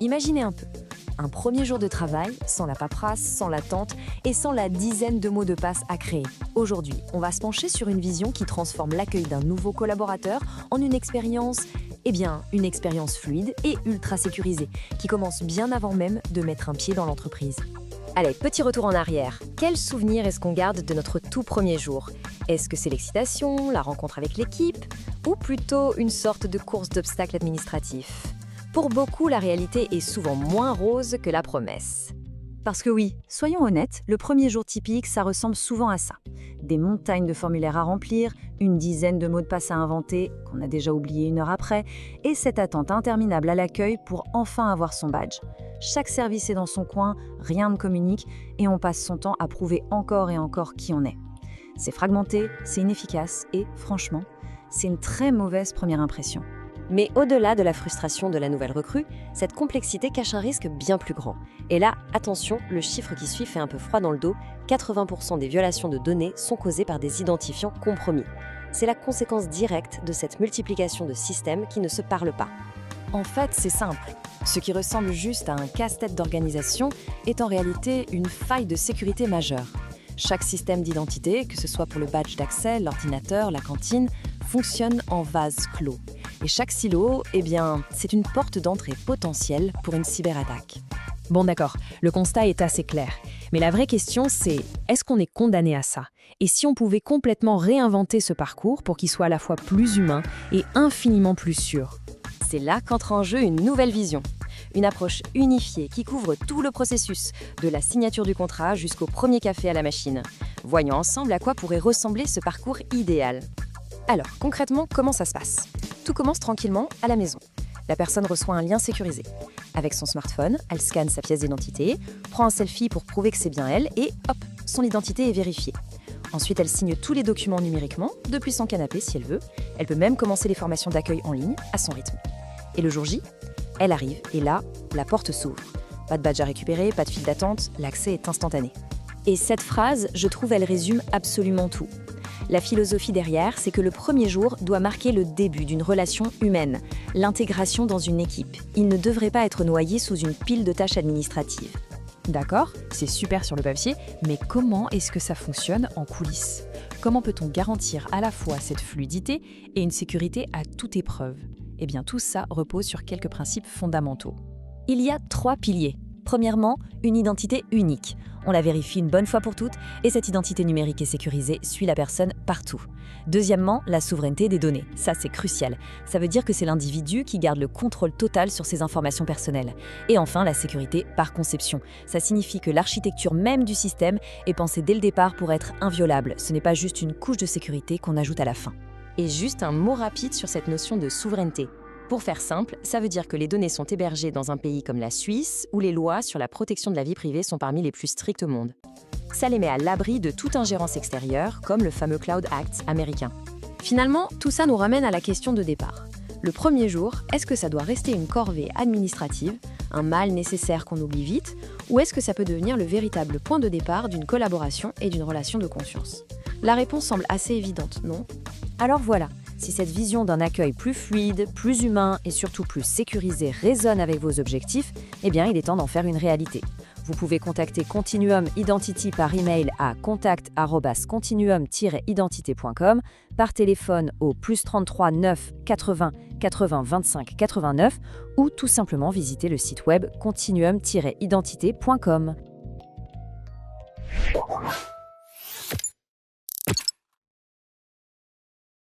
Imaginez un peu. Un premier jour de travail, sans la paperasse, sans l'attente et sans la dizaine de mots de passe à créer. Aujourd'hui, on va se pencher sur une vision qui transforme l'accueil d'un nouveau collaborateur en une expérience, une expérience fluide et ultra sécurisée, qui commence bien avant même de mettre un pied dans l'entreprise. Allez, petit retour en arrière. Quel souvenir est-ce qu'on garde de notre tout premier jour? Est-ce que c'est l'excitation, la rencontre avec l'équipe, ou plutôt une sorte de course d'obstacles administratifs? Pour beaucoup, la réalité est souvent moins rose que la promesse. Parce que oui, soyons honnêtes, le premier jour typique, ça ressemble souvent à ça. Des montagnes de formulaires à remplir, une dizaine de mots de passe à inventer, qu'on a déjà oublié une heure après, et cette attente interminable à l'accueil pour enfin avoir son badge. Chaque service est dans son coin, rien ne communique, et on passe son temps à prouver encore et encore qui on est. C'est fragmenté, c'est inefficace, et franchement, c'est une très mauvaise première impression. Mais au-delà de la frustration de la nouvelle recrue, cette complexité cache un risque bien plus grand. Et là, attention, le chiffre qui suit fait un peu froid dans le dos, 80% des violations de données sont causées par des identifiants compromis. C'est la conséquence directe de cette multiplication de systèmes qui ne se parlent pas. En fait, c'est simple. Ce qui ressemble juste à un casse-tête d'organisation est en réalité une faille de sécurité majeure. Chaque système d'identité, que ce soit pour le badge d'accès, l'ordinateur, la cantine, fonctionne en vase clos. Et chaque silo, c'est une porte d'entrée potentielle pour une cyberattaque. Bon d'accord, le constat est assez clair. Mais la vraie question c'est, est-ce qu'on est condamné à ça? Et si on pouvait complètement réinventer ce parcours pour qu'il soit à la fois plus humain et infiniment plus sûr? C'est là qu'entre en jeu une nouvelle vision. Une approche unifiée qui couvre tout le processus, de la signature du contrat jusqu'au premier café à la machine. Voyons ensemble à quoi pourrait ressembler ce parcours idéal. Alors, concrètement, comment ça se passe? Tout commence tranquillement à la maison. La personne reçoit un lien sécurisé. Avec son smartphone, elle scanne sa pièce d'identité, prend un selfie pour prouver que c'est bien elle et hop, son identité est vérifiée. Ensuite, elle signe tous les documents numériquement, depuis son canapé si elle veut. Elle peut même commencer les formations d'accueil en ligne à son rythme. Et le jour J, elle arrive et là, la porte s'ouvre. Pas de badge à récupérer, pas de file d'attente, l'accès est instantané. Et cette phrase, je trouve, elle résume absolument tout. La philosophie derrière, c'est que le premier jour doit marquer le début d'une relation humaine, l'intégration dans une équipe. Il ne devrait pas être noyé sous une pile de tâches administratives. D'accord, c'est super sur le papier, mais comment est-ce que ça fonctionne en coulisses? Comment peut-on garantir à la fois cette fluidité et une sécurité à toute épreuve? Eh bien, tout ça repose sur quelques principes fondamentaux. Il y a 3 piliers. Premièrement, une identité unique. On la vérifie une bonne fois pour toutes et cette identité numérique et sécurisée suit la personne partout. Deuxièmement, la souveraineté des données. Ça, c'est crucial. Ça veut dire que c'est l'individu qui garde le contrôle total sur ses informations personnelles. Et enfin, la sécurité par conception. Ça signifie que l'architecture même du système est pensée dès le départ pour être inviolable. Ce n'est pas juste une couche de sécurité qu'on ajoute à la fin. Et juste un mot rapide sur cette notion de souveraineté. Pour faire simple, ça veut dire que les données sont hébergées dans un pays comme la Suisse, où les lois sur la protection de la vie privée sont parmi les plus strictes au monde. Ça les met à l'abri de toute ingérence extérieure, comme le fameux Cloud Act américain. Finalement, tout ça nous ramène à la question de départ. Le premier jour, est-ce que ça doit rester une corvée administrative, un mal nécessaire qu'on oublie vite, ou est-ce que ça peut devenir le véritable point de départ d'une collaboration et d'une relation de confiance? La réponse semble assez évidente, non? Alors voilà. Si cette vision d'un accueil plus fluide, plus humain et surtout plus sécurisé résonne avec vos objectifs, il est temps d'en faire une réalité. Vous pouvez contacter Continuum Identity par email à contact@continuum-identité.com, par téléphone au +33 9 80 80 25 89 ou tout simplement visiter le site web continuum-identité.com.